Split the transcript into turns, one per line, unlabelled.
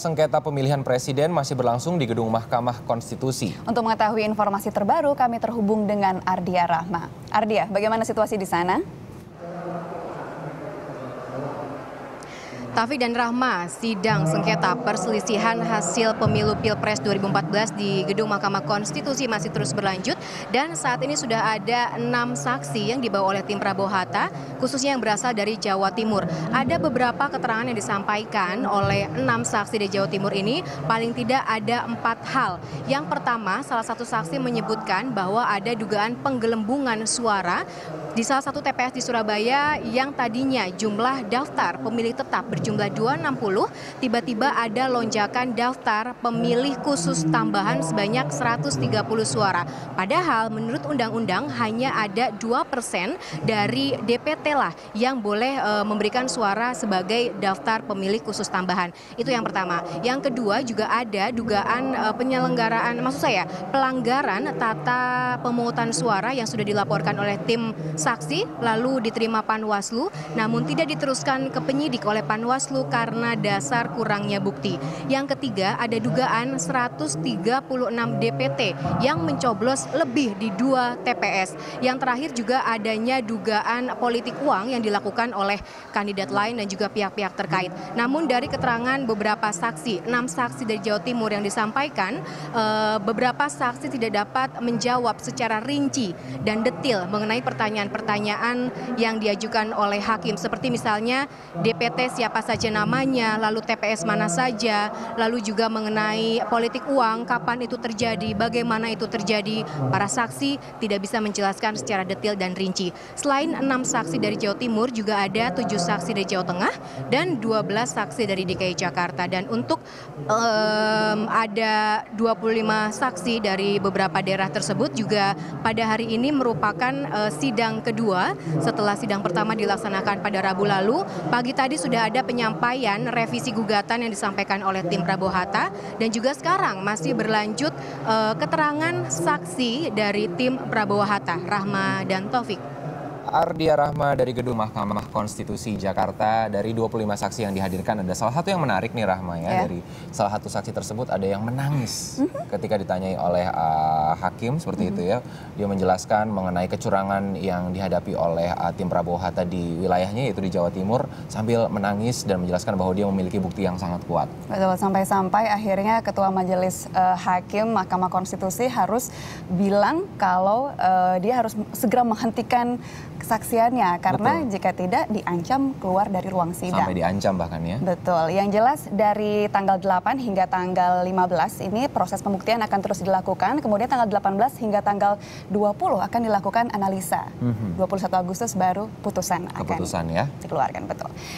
sengketa pemilihan presiden masih berlangsung di gedung Mahkamah Konstitusi.
Untuk mengetahui informasi terbaru, kami terhubung dengan Ardia Rahma. Ardia, bagaimana situasi di sana?
Taufik dan Rahma, sidang sengketa perselisihan hasil pemilu Pilpres 2014 di Gedung Mahkamah Konstitusi masih terus berlanjut dan saat ini sudah ada 6 saksi yang dibawa oleh tim Prabowo Hatta, khususnya yang berasal dari Jawa Timur. Ada beberapa keterangan yang disampaikan oleh 6 saksi di Jawa Timur ini, paling tidak ada 4 hal. Yang pertama, salah satu saksi menyebutkan bahwa ada dugaan penggelembungan suara di salah satu TPS di Surabaya yang tadinya jumlah daftar pemilih tetap berjumlah 260, tiba-tiba ada lonjakan daftar pemilih khusus tambahan sebanyak 130 suara. Padahal menurut undang-undang hanya ada 2% dari DPT lah yang boleh memberikan suara sebagai daftar pemilih khusus tambahan. Itu yang pertama. Yang kedua juga ada dugaan pelanggaran tata pemungutan suara yang sudah dilaporkan oleh tim saksi lalu diterima Panwaslu namun tidak diteruskan ke penyidik oleh Panwaslu karena dasar kurangnya bukti. Yang ketiga ada dugaan 136 DPT yang mencoblos lebih di 2 TPS. Yang terakhir juga adanya dugaan politik uang yang dilakukan oleh kandidat lain dan juga pihak-pihak terkait. Namun dari keterangan beberapa saksi, 6 saksi dari Jawa Timur yang disampaikan, beberapa saksi tidak dapat menjawab secara rinci dan detail mengenai pertanyaan-pertanyaan yang diajukan oleh hakim, seperti misalnya DPT siapa saja namanya, lalu TPS mana saja, lalu juga mengenai politik uang, kapan itu terjadi, bagaimana itu terjadi. Para saksi tidak bisa menjelaskan secara detail dan rinci. Selain 6 saksi dari Jawa Timur, juga ada 7 saksi dari Jawa Tengah dan 12 saksi dari DKI Jakarta. Dan untuk ada 25 saksi dari beberapa daerah tersebut juga pada hari ini merupakan sidang kedua setelah sidang pertama dilaksanakan pada Rabu lalu. Pagi tadi sudah ada penyampaian revisi gugatan yang disampaikan oleh tim Prabowo Hatta dan juga sekarang masih berlanjut keterangan saksi dari tim Prabowo Hatta. Rahma dan Taufik.
Ardia Rahma dari Gedung Mahkamah Konstitusi Jakarta. Dari 25 saksi yang dihadirkan ada salah satu yang menarik nih Rahma ya. Dari salah satu saksi tersebut ada yang menangis ketika ditanyai oleh hakim seperti itu ya. Dia menjelaskan mengenai kecurangan yang dihadapi oleh tim Prabowo Hatta di wilayahnya yaitu di Jawa Timur sambil menangis dan menjelaskan bahwa dia memiliki bukti yang sangat kuat.
Betul, sampai-sampai akhirnya Ketua Majelis Hakim Mahkamah Konstitusi harus bilang kalau dia harus segera menghentikan kesaksiannya karena jika tidak diancam keluar dari ruang sidang.
Sampai diancam bahkan ya.
Betul. Yang jelas dari tanggal 8 hingga tanggal 15 ini proses pembuktian akan terus dilakukan. Kemudian tanggal 18 hingga tanggal 20 akan dilakukan analisa. 21 Agustus baru keputusan akan dikeluarkan. Betul.